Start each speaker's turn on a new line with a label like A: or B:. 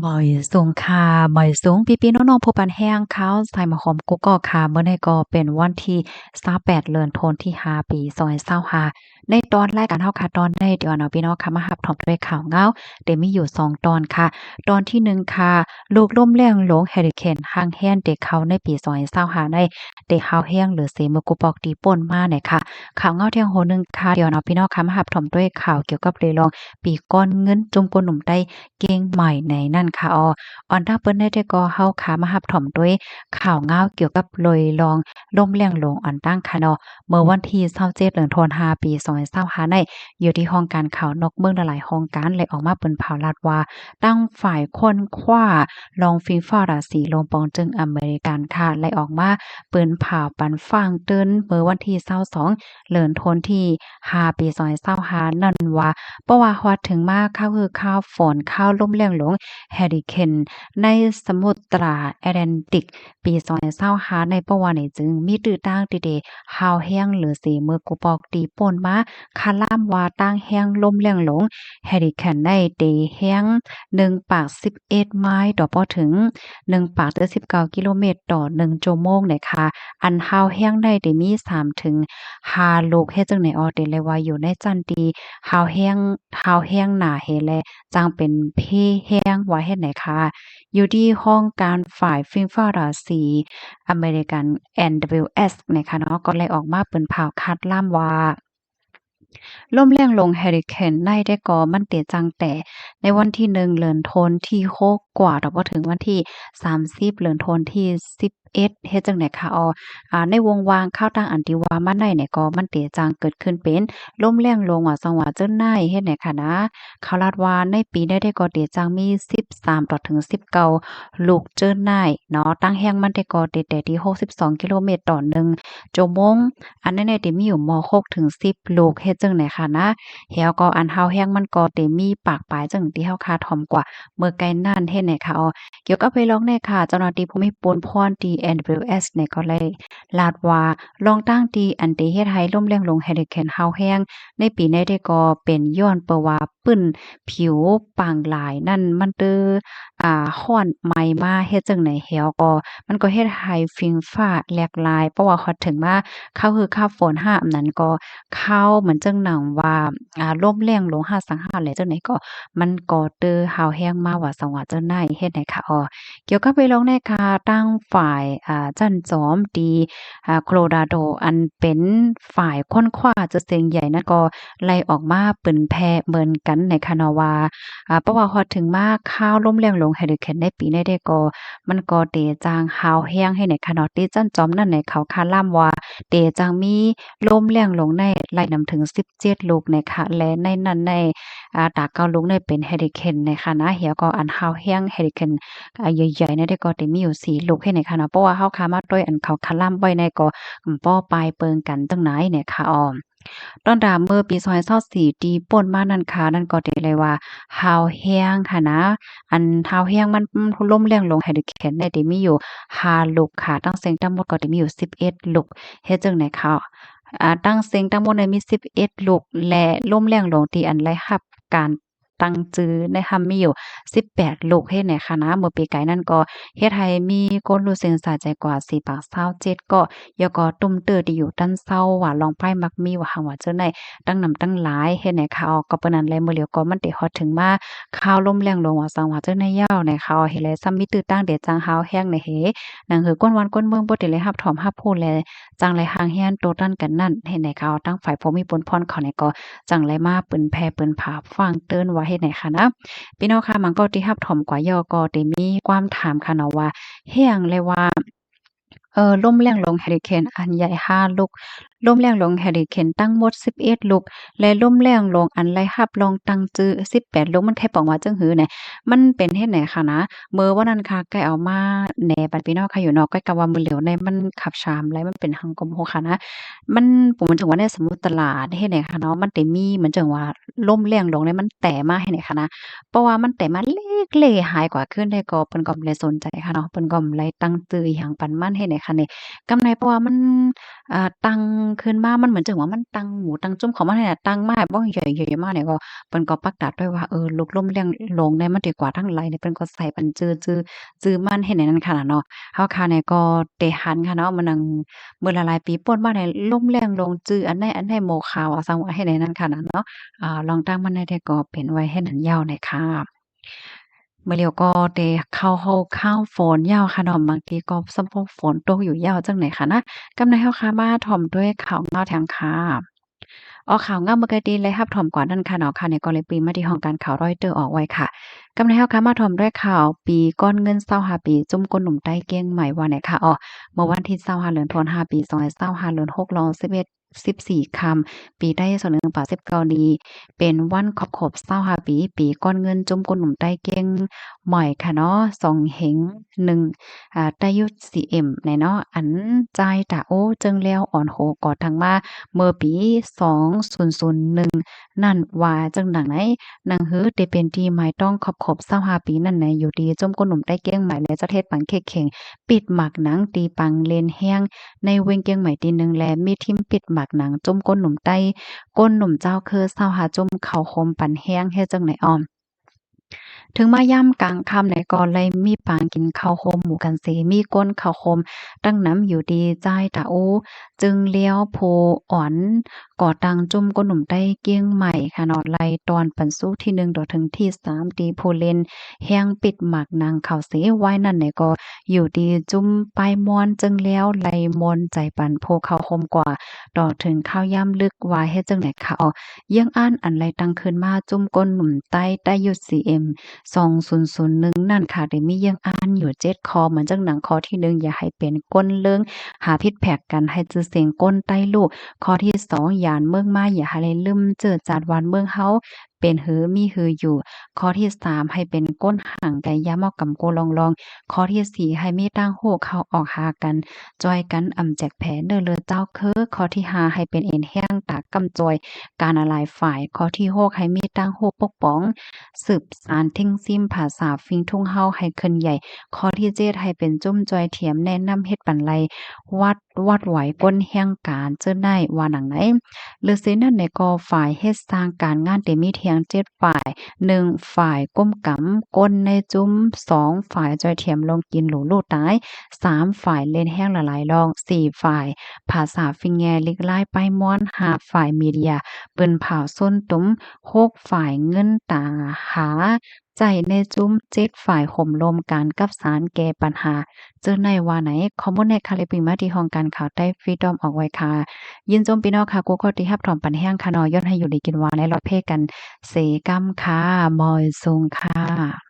A: บ่อยสูงค่ะบ่อยสูงพี่ๆน้องๆผู้ปานแห้งเขาใส่มาหอมกุกกอกค่ะเมื่อนี้ก็เป็นวันที่28เดือนธันวาปี2025ในตอนรายการเฮาค่ะตอนนี้เดี๋ยวเนาะพี่น้องค่ะมารับชมด้วยข่าวเหงาเดี๋ยวมีอยู่2ตอนค่ะตอนที่1ค่ะลูกล่มแรงหลงเฮอริเคนฮังแฮนเด็กเขาในปี2025ได้เด็กเฮาแห้งหรือเสมือกุปอกตีป่นมาเนี่ยค่ะข่าวเหงาเที่ยงโหนึงค่ะเดี๋ยวเนาะพี่น้องค่ะมารับชมด้วยข่าวเกี่ยวกับเรื่องปีก้อนเงินจุมกนหนุ่มใต้เก้งใหม่ในนั่นค่ะออนทางเปิ้นได้ก็เฮาขามารับถ่อมด้วยข่าวง้าวเกี่ยวกับลอยลองล่มแรงลงอ่อนตั้งค่ะเนาะเมื่อวันที่27เดือนธันวาปี2025ในอยู่ที่ห้องการข่าวนอกเมืองหลายๆห้องการเลยออกมาเปิ้นเผาลาดว่าตั้งฝ่ายคนคว้าลองฟีฟ่าราศีลงปองจึงอเมริกันค่ะเลยออกมาเปิ้นเผาปันฟังเติ้นเมื่อวันที่22เดือนธันที่5ปี2025นั่นว่าเพราะว่าฮอดถึงมาข้าวคือข้าวฝนข้าวลมแรงหลงเฮอริเคนในสมุทราแอตแลนติกปี2025ในประวัตินี้จึงมีตื้อตั้งติเดฮาวแห้งหรือสีมือกุปอกตีป่นมาคาล่ามว่าตั้งแห้งลมแรงหลงเฮอริเคนได้เตแห้ง1ปาก11ไม้ต่อพอถึง1ปาก19กิโลเมตรต่อ1ชั่วโมงเนี่ยค่ะอันฮาวแห้งได้ได้มี3ถึง5ลูกเฮ็ดจังได๋ออเดเลยว่าอยู่ในจันดีฮาวแห้งหน้าเฮแลจังเป็นเพแห้งว่าเฮ็ดไหนค่ะ อยู่ที่ห้องการฝ่ายฟิล์มฟาราซีอเมริกัน NWS นะคะเนาะก็เลยออกมาเปิ้นผ่าวคาดล่ามว่าลมแรงลงเฮอริเคนในได้ก่อมันเตจังแต่ในวันที่1เดือนธันที่6กว่าดอกบ่ถึงวันที่30เดือนธันที่11เฮ็ดจังได๋คะในวงวางข้าวตั้งอันที่ว่ามันได้เนี่ยก็มันเตจังเกิดขึ้นเป็นลมแรงลงว่าจังหวะเจิ้นนายเฮ็ดไหนค่ะนะเขาลาดว่าในปีได้ก็เตจังมี13ต่อถึง19ลูกเจิ้นนายเนาะตั้งแห้งมันได้ก็เตแต่ที่62กิโลเมตรต่อ1ชั่วโมง อันนั้นเนี่ยเตมีอยู่ม6ถึง10ลูกเฮ็ดจังไหนค่ะนะเฮียก็อันเฮาแฮงมันก็เตมีปากปลายจังที่เฮาคาถ่อมกว่าเมื่อไกลนั่นเฮ็ดไหนค่ะเกี่ยวกับไปลองเนี่ยค่ะเจ้าหน้าที่ภูมิพลพร DNWS เนี่ยก็เลยลาดว่าลองตั้งที่อันเตเฮ็ดให้ลมแรงลงเฮอริเคนเฮาแฮงในปีนี้ได้ก็เป็นย้อนเปะว่าปึ้นผิวปางหลายนั่นมันเตอร้อนไหม้มาเฮ็ดจังไหนเหี่ยวก็มันก็เฮ็ดให้ฟิงฟ้าแหลกหลายเพราะว่าฮอดถึงมา เขาคือข้าวฝนห้าอำนั้นก็เข้าเหมือนจังหนังว่าลมแรงลง5สังหาแหละจังไหนก็มันก็เตอหาวแห้งมาว่าสังว่าเจ้าไหนเฮ็ดไหนคะเกี่ยวกับไปลองในค่ะตั้งฝ่ายจั้นจอมดีโคโลราโดอันเป็นฝ่ายค้นคว้าจะเสียงใหญ่นั่นก็ไล่ออกมาเปิ้นแพร่เหมือนกันในคะเนาะว่าเพราะว่าฮอดถึงมาข้าวลมแรงลงเฮอริเคนในปีนี้ได้ก็มันก็เตจางหาวแห้งให้ในคะเนาะที่จั้นจอมนั่นในเขาคาล่ำว่า เดจังมีลมแรงลงในไล่นำถึง17ลูกนะคะและในนั้นในตากเกาลูกในเป็นเฮอริเคนนะคะนะเหี่ยก็อันฮาวแรงเฮอริเคนใหญ่ๆเนี่ยได้ก็ได้มีอยู่4ลูกให้นะคะเนาะเพราะว่าเฮาคามาด้วยอันเขาคาล่ำไว้ในก็ป้อปลายเปิงกันจังไหนเนี่ยค่ะตอนดามเมื่อปี2024ที่ป่นมานั่นค่ะนั่นก็ได้เลยว่าฮาวแรงค่ะนะอันฮาวแรงมันลมแรงลงเฮอริเคนได้ได้มีอยู่5ลูกค่ะทั้งเสียงทั้งหมดก็ได้มีอยู่11ลูก เฮ็ดจั่งใดคะตั้งเซ็งทั้งหมดเนี่ยมี11ลูกและลมแรงลงที่อันได้รับการตั้งจื่อนะคะมีอยู่18ลูกเฮ็ดไหนคะนะเมื่อปีกายนั้นก็เฮ็ดให้มีคนรู้สึกสะใจกว่า4ปาก27ก็ยอก็ตุ้มเตื้อที่อยู่ตั้นเซาว่าลองไพ่มักมีว่าหังว่าเจ้าไหนตั้งนำตั้งหลายเฮ็ดไหนคะก็ปานนั้นแลมื้อเหลียวก็มันได้ฮอดถึงมาข่าวลมแรงลงว่าสังว่าเจ้าในยาวในข่าวเฮ็ดแลซ้ำมีตื้อตั้งเดจังฮาวแฮงในเฮหนังหือก้นวันก้นเมืองบ่ได้เลยรับถอมรับพูดแล จังไรหางเฮียนโตตั้นกันนั่นเฮ็ดไหนเขาตั้งฝ่ายผู้มีผลพรเขาเนี่ยก็จังไรมาปืนแพ่ปืนผาฟังเติ้นว่าเฮ็ดไหนคะนะพี่น้องค่ะมันก็ที่รับถ่อมกว่ายอก็ได้มีความถามค่ะเนาะว่าเฮียงเลยว่าลมแรงลงเฮอริเคนอันใหญ่5ลูกลมแรงลงเฮอริเคนตั้งหมด11ลูกและลมแรงลงอันไล่รับรองตั้งจื้อ18ลูกมันแค่ปองว่าจังหือเนี่ยมันเป็นเฮ็ดไหนคะนะเมื่อวันนั้นค่ะใกล้เอามาแหน่บัดพี่น้องค่ะอยู่เนาะใกล้กับว่ามื้อเหลียวในมันขับชามแล้วมันเป็นหังกมโหค่ะนะมันผมมันถึงว่าในสมมุติตลาดเฮ็ดไหนคะเนาะมันได้มีเหมือนจังว่าลมแรงลงเนี่ยมันแต่มาเฮ็ดไหนคะนะเพราะว่ามันแต่มาเลขหายกว่าขึ้นได้ก็เพิ่นก็บ่ได้สนใจค่ะเนาะเพิ่นก็บ่ได้ตั้งจื้ออิหยังปานมันเฮ็ดไหน ค่ะเนี่ยกำไรเพราะว่ามันตั้งขึ้นมามันเหมือนจังว่ามันตั้งหมูตั้งจุ้มของมันเนี่ยตั้งมาบ่ใหญ่ๆมาเนี่ยก็เปิ้นก็ประกาศด้วยว่าลูกล่มเลี้ยงลงได้มันดีกว่าทั้งหลายเนี่ยเปิ้นก็ใส่ปันจื้อมันเฮ็ดให้นั้นค่ะเนาะเฮาค่ะเนี่ยก็เตหันค่ะเนาะมันนังมื้อละหลายปีป่นมาเนี่ยล่มแรงลงจื้ออันใดโมขาวอะซังว่าเฮ็ดให้นั้นค่ะเนาะลองตั้งมันได้แต่ก็เป็นไว้ให้นั้นยาวหน่อยค่ะมื้อเลียวก็เตเข้าโฮข้าวฝนยาวค่ะเนาะบางทีก็ซัมพงฝนตกอยู่ยาวจังไหนค่ะนะกำในเฮาค่ะมาถ่อมด้วยข้าวเงาแถงค่ะ ข่าวงามปกติเลยรับถอมกว่านั้นค่ะเนาะค่ะในกรณีปีมาที่ห้องการข่าว Reuters ออกไว้ค่ะกำในเฮาค่ะมาถอมด้วยข่าวปีก้อนเงิน25ปีจุ่มก้นหนุ่มใต้เก้งใหม่ว่าไหนค่ะเมื่อวันที่25เดือนธันวาคมปี2025เดือน6ล14คำปีได้2189นี้เป็นวันครบ25ปีก้อนเงินจุ่มก้นหนุ่มใต้เก้งใหม่ค่ะเนาะ2เห็ง1ได้อยู่ 4M แน่เนาะอันจ่ายตาโอ้จึงแล้วอ่อนโหกอดทางมาเมื่อปี2001นั่นว่าจังดังไหนหนังหือได้เป็นที่หมายต้องครบ25ปีนั่นแหละอยู่ดีจมก้นหนุ่มได้เก้งใหม่และจะเทศปังเค้กเข่งปิดหมักหนังตีปังเลนแห้งในเวงเกียงใหม่ตีหนึ่งและมีทิมปิดหมักหนังจมก้นหนุ่มใต้ก้นหนุ่มเจ้าคือ25จมเข่าคมปันแห้งเฮ็ดจังไหนอ้อม ถึงมาย่ำกลางค่ำในก่อนเลยมีปางกินข้าวโคมหมู่กันเสมีก้นข้าวโคมตั้งน้ำอยู่ดีใจตาอูจึงเลี้ยวโพอ่อนก่อตังจุ่มก้นหนุ่มได้เกี้ยงใหม่ค่ะเนาะไล่ตอนปันสู้ที่1ต่อถึงที่3ตีโพเลนแห้งปิดหมากนางข้าวเสไว้นั่นเนี่ยก็อยู่ดีจุ่มปลายมอนจึงแล้วไล่มนใจปันโพข้าวโคมกว่าต่อถึงข้าวย่ำลึกวายเฮ็ดจังไหนค่ะเยี่ยงอ่านอันไรตั้งขึ้นมาจุ่มก้นหนุ่มใต้ได้ยุด CM 2001นั่นค่ะได้มียังอ่านอยู่7ข้อเหมือนจังหนังข้อที่1อย่าให้เป็นก้นเลิงหาพิษแผกกันให้จื้อเสียงก้นใต้ลูกข้อที่2หยานเมืองมาอย่าให้ลืมเจิดจาดวานเมืองเฮาเป็นหือมีหืออยู่ข้อที่3ให้เป็นก้นห่างไก่ยามอกกำโกลองข้อที่4ให้มีตั้งโหเข้าออกหากันจอยกันอำแจกแผเด้อเลือเจ้าคือข้อที่5ให้เป็นเอ็นแห้งตากกำจอยการอะไรฝ่ายข้อที่6ให้มีตั้งโหปกป้อง สืบสารทิ้งซิมภาษาฟิงทุ่งเฮาให้ขึ้นใหญ่ข้อที่7ให้เป็นจุ้มจอยเถียมแนะนำเฮ็ดปันไลวัดไหวก้นแห่งการเจ้าได้ว่าหนังไหนหรือเสนั่นในกอฝ่ายเฮ็ดสร้างการงานเตมีเทียง7ฝ่าย1ฝ่ายก้มกำก้นในจุ้ม2ฝ่ายจอยเถียมลงกินหลูลูตาย3ฝ่ายเล่นแห้งละลายลอง4ฝ่ายภาษาฟิงแงลิกไล่ไปม้อน5ฝ่ายมีเดียเปิ้นเผาส้นตุ้ม6ฝ่ายเงินตาหาใจในจุ้ม7ฝ่ายห่มลมการกับสารแก้ปัญหาเจอในว่าไหนข้อมูลในคาลิปิงมาที่ห้องการข่าวใต้ฟรีดอมออกไว้ค่ะยินจมพี่น้องค่ะกูก็ที่รับถอมปันแห้งค่ะนอยอดให้อยู่ดีกินวาในรถเพกันเสกำค่ะมอยทรงค่ะ